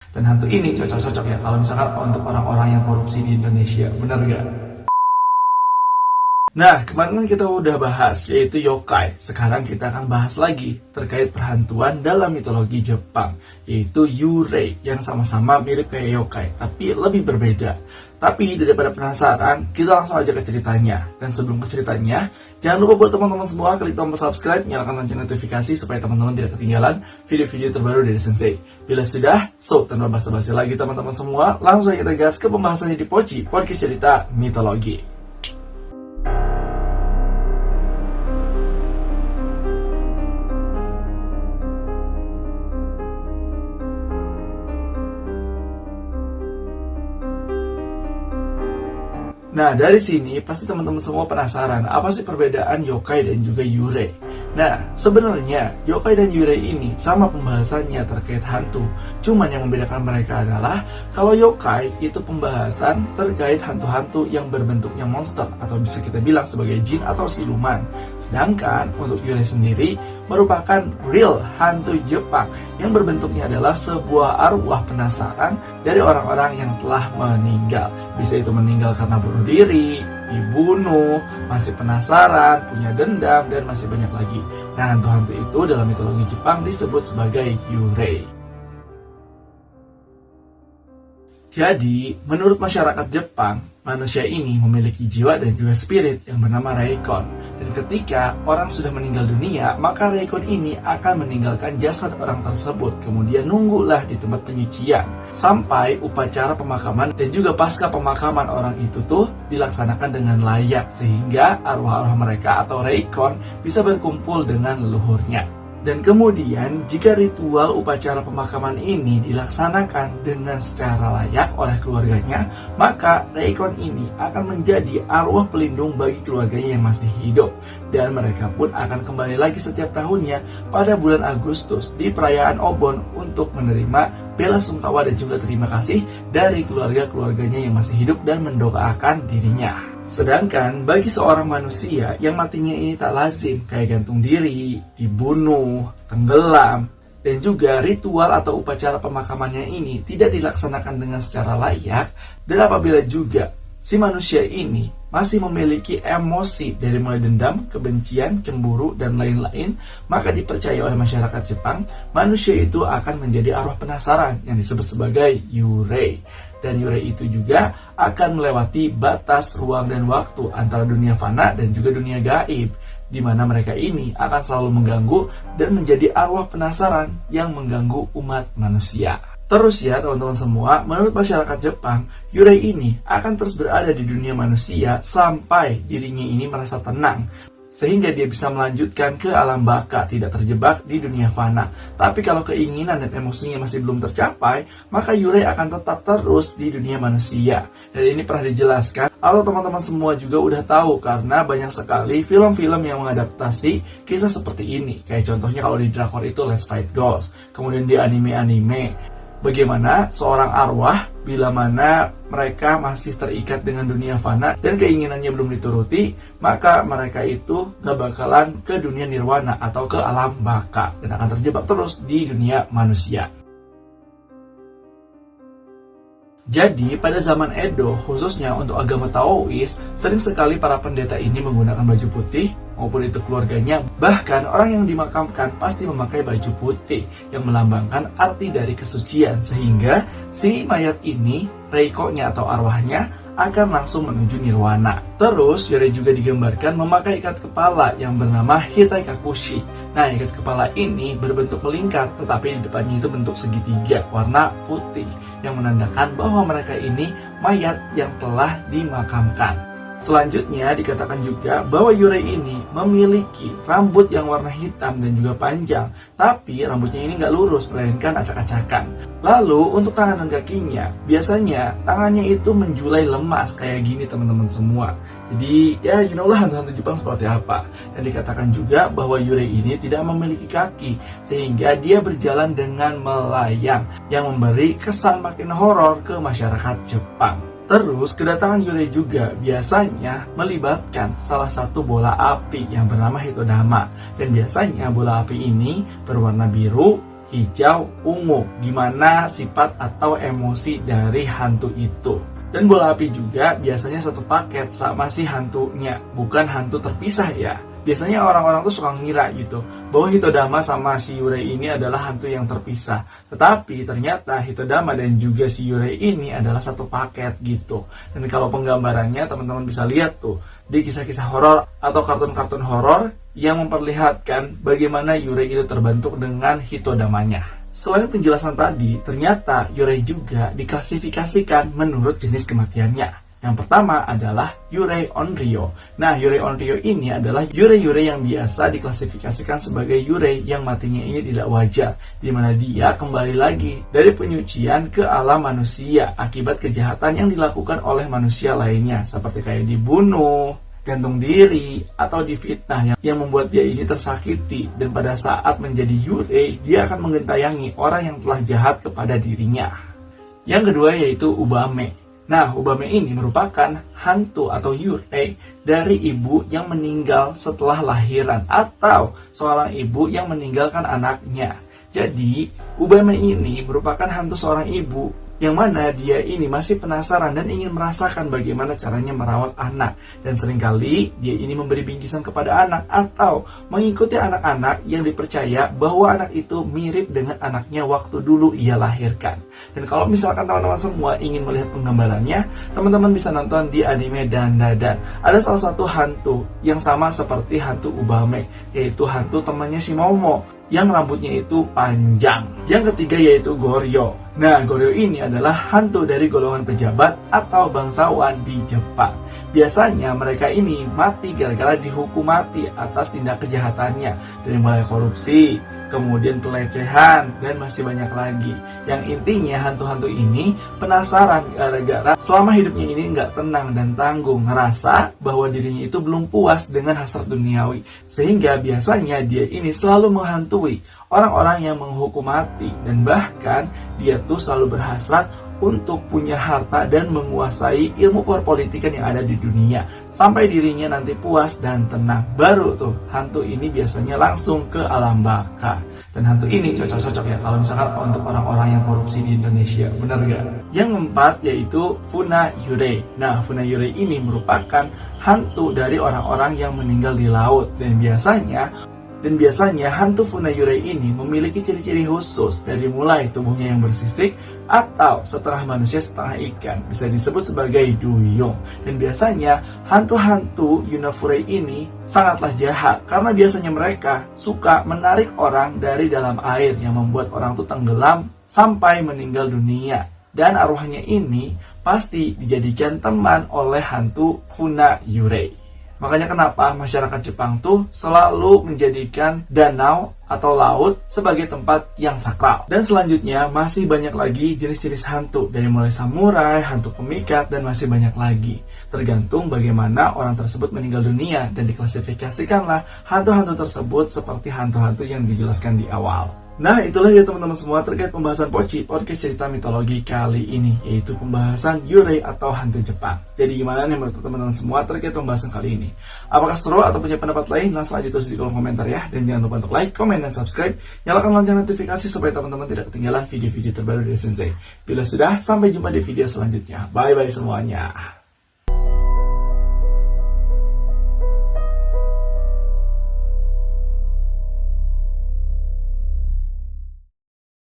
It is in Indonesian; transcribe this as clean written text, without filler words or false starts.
Dan hantu ini cocok-cocok ya kalau misalkan untuk orang-orang yang korupsi di Indonesia, bener gak? Nah, kemarin kan kita udah bahas yaitu yokai. Sekarang kita akan bahas lagi terkait perhantuan dalam mitologi Jepang, yaitu yurei, yang sama-sama mirip kayak yokai, tapi lebih berbeda. Tapi daripada penasaran, kita langsung aja ke ceritanya. Dan sebelum ke ceritanya, jangan lupa buat teman-teman semua klik tombol subscribe, nyalakan lonceng notifikasi supaya teman-teman tidak ketinggalan video-video terbaru dari Sensei. Bila sudah, tanpa basa-basi lagi teman-teman semua, langsung aja kita gas ke pembahasannya di Poci, podcast cerita mitologi. Nah, dari sini pasti teman-teman semua penasaran, apa sih perbedaan yokai dan juga yurei? Nah, sebenarnya yokai dan yurei ini sama pembahasannya terkait hantu. Cuman yang membedakan mereka adalah kalau yokai itu pembahasan terkait hantu-hantu yang berbentuknya monster atau bisa kita bilang sebagai jin atau siluman. Sedangkan untuk yurei sendiri merupakan real hantu Jepang yang berbentuknya adalah sebuah arwah penasaran dari orang-orang yang telah meninggal. Bisa itu meninggal karena bunuh diri, dibunuh, masih penasaran, punya dendam, dan masih banyak lagi. Nah, hantu-hantu itu dalam mitologi Jepang disebut sebagai yurei. Jadi, menurut masyarakat Jepang, manusia ini memiliki jiwa dan juga spirit yang bernama Reikon. Dan ketika orang sudah meninggal dunia, maka Reikon ini akan meninggalkan jasad orang tersebut. Kemudian nunggulah di tempat penyucian sampai upacara pemakaman dan juga pasca pemakaman orang itu tuh dilaksanakan dengan layak, sehingga arwah-arwah mereka atau Reikon bisa berkumpul dengan leluhurnya. Dan kemudian jika ritual upacara pemakaman ini dilaksanakan dengan secara layak oleh keluarganya, maka Reikon ini akan menjadi arwah pelindung bagi keluarganya yang masih hidup. Dan mereka pun akan kembali lagi setiap tahunnya pada bulan Agustus di perayaan Obon untuk menerima bela sungkawa dan juga terima kasih dari keluarga-keluarganya yang masih hidup dan mendoakan dirinya. Sedangkan bagi seorang manusia yang matinya ini tak lazim, kayak gantung diri, dibunuh, tenggelam, dan juga ritual atau upacara pemakamannya ini tidak dilaksanakan dengan secara layak, dan apabila juga si manusia ini masih memiliki emosi dari mulai dendam, kebencian, cemburu, dan lain-lain, maka dipercaya oleh masyarakat Jepang, manusia itu akan menjadi arwah penasaran yang disebut sebagai yurei. Dan yurei itu juga akan melewati batas ruang dan waktu antara dunia fana dan juga dunia gaib, di mana mereka ini akan selalu mengganggu dan menjadi arwah penasaran yang mengganggu umat manusia. Terus ya teman-teman semua, menurut masyarakat Jepang, yurei ini akan terus berada di dunia manusia sampai dirinya ini merasa tenang, sehingga dia bisa melanjutkan ke alam baka, tidak terjebak di dunia fana. Tapi kalau keinginan dan emosinya masih belum tercapai, maka yurei akan tetap terus di dunia manusia. Dan ini pernah dijelaskan, atau teman-teman semua juga udah tahu, karena banyak sekali film-film yang mengadaptasi kisah seperti ini. Kayak contohnya kalau di drakor itu Let's Fight Ghost, kemudian di anime-anime bagaimana seorang arwah bila mana mereka masih terikat dengan dunia fana dan keinginannya belum dituruti, maka mereka itu gak bakalan ke dunia nirwana atau ke alam baka dan akan terjebak terus di dunia manusia. Jadi pada zaman Edo, khususnya untuk agama Taois, sering sekali para pendeta ini menggunakan baju putih maupun itu keluarganya. Bahkan orang yang dimakamkan pasti memakai baju putih yang melambangkan arti dari kesucian, sehingga si mayat ini, reikonya atau arwahnya, akan langsung menuju nirwana. Terus yurei juga digambarkan memakai ikat kepala yang bernama hitai kakushi. Nah, ikat kepala ini berbentuk melingkar, tetapi di depannya itu bentuk segitiga warna putih yang menandakan bahwa mereka ini mayat yang telah dimakamkan. Selanjutnya dikatakan juga bahwa yurei ini memiliki rambut yang warna hitam dan juga panjang, tapi rambutnya ini nggak lurus, melainkan acak-acakan. Lalu untuk tangan dan kakinya, biasanya tangannya itu menjulai lemas kayak gini teman-teman semua. Jadi ya you know lah hantu-hantu Jepang seperti apa. Dan dikatakan juga bahwa yurei ini tidak memiliki kaki, sehingga dia berjalan dengan melayang yang memberi kesan makin horor ke masyarakat Jepang. Terus, kedatangan yurei juga biasanya melibatkan salah satu bola api yang bernama Hitodama. Dan biasanya bola api ini berwarna biru, hijau, ungu. Gimana sifat atau emosi dari hantu itu. Dan bola api juga biasanya satu paket sama si hantunya, bukan hantu terpisah ya. Biasanya orang-orang tuh suka ngira gitu bahwa Hitodama sama si Yurei ini adalah hantu yang terpisah. Tetapi ternyata Hitodama dan juga si Yurei ini adalah satu paket gitu. Dan kalau penggambarannya teman-teman bisa lihat tuh di kisah-kisah horor atau kartun-kartun horor yang memperlihatkan bagaimana Yurei itu terbentuk dengan Hitodamanya. Selain penjelasan tadi, ternyata Yurei juga diklasifikasikan menurut jenis kematiannya. Yang pertama adalah Yurei Onryo. Nah, Yurei Onryo ini adalah Yurei-Yurei yang biasa diklasifikasikan sebagai Yurei yang matinya ini tidak wajar, di mana dia kembali lagi dari penyucian ke alam manusia akibat kejahatan yang dilakukan oleh manusia lainnya, seperti kayak dibunuh, gantung diri, atau difitnah yang membuat dia ini tersakiti. Dan pada saat menjadi Yurei, dia akan menggentayangi orang yang telah jahat kepada dirinya. Yang kedua yaitu Ubame. Nah, Ubame ini merupakan hantu atau Yurei dari ibu yang meninggal setelah lahiran atau seorang ibu yang meninggalkan anaknya. Jadi, Ubame ini merupakan hantu seorang ibu yang mana dia ini masih penasaran dan ingin merasakan bagaimana caranya merawat anak. Dan seringkali dia ini memberi bingkisan kepada anak atau mengikuti anak-anak yang dipercaya bahwa anak itu mirip dengan anaknya waktu dulu ia lahirkan. Dan kalau misalkan teman-teman semua ingin melihat penggambarannya, teman-teman bisa nonton di anime Dandadan. Ada salah satu hantu yang sama seperti hantu Ubame, yaitu hantu temannya si Momo yang rambutnya itu panjang. Yang ketiga yaitu Goryo. Nah, Goryo ini adalah hantu dari golongan pejabat atau bangsawan di Jepang. Biasanya mereka ini mati gara-gara dihukum mati atas tindak kejahatannya, dari mulai korupsi, kemudian pelecehan, dan masih banyak lagi. Yang intinya hantu-hantu ini penasaran gara-gara selama hidupnya ini nggak tenang dan tanggung, ngerasa bahwa dirinya itu belum puas dengan hasrat duniawi, sehingga biasanya dia ini selalu menghantui orang-orang yang menghukum mati. Dan bahkan dia tuh selalu berhasrat untuk punya harta dan menguasai ilmu perpolitikan yang ada di dunia, sampai dirinya nanti puas dan tenang. Baru tuh hantu ini biasanya langsung ke alam baka. Dan hantu ini cocok-cocok ya kalau misalkan untuk orang-orang yang korupsi di Indonesia, bener gak? Yang keempat yaitu Funa Yurei. Nah, Funa Yurei ini merupakan hantu dari orang-orang yang meninggal di laut. Dan biasanya hantu Funa Yurei ini memiliki ciri-ciri khusus, dari mulai tubuhnya yang bersisik atau setengah manusia setengah ikan, bisa disebut sebagai duyung. Dan biasanya hantu-hantu Yunafurei ini sangatlah jahat karena biasanya mereka suka menarik orang dari dalam air yang membuat orang itu tenggelam sampai meninggal dunia. Dan arwahnya ini pasti dijadikan teman oleh hantu Funa Yurei. Makanya kenapa masyarakat Jepang tuh selalu menjadikan danau atau laut sebagai tempat yang sakral. Dan selanjutnya masih banyak lagi jenis-jenis hantu, dari mulai samurai, hantu pemikat, dan masih banyak lagi. Tergantung bagaimana orang tersebut meninggal dunia, dan diklasifikasikanlah hantu-hantu tersebut seperti hantu-hantu yang dijelaskan di awal. Nah, itulah ya teman-teman semua terkait pembahasan Pochi, podcast cerita mitologi kali ini, yaitu pembahasan Yurei atau hantu Jepang. Jadi gimana nih menurut teman-teman semua terkait pembahasan kali ini? Apakah seru atau punya pendapat lain? Langsung aja tulis di kolom komentar ya. Dan jangan lupa untuk like, komen, dan subscribe. Nyalakan lonceng notifikasi supaya teman-teman tidak ketinggalan video-video terbaru dari Sensei. Bila sudah, sampai jumpa di video selanjutnya. Bye-bye semuanya.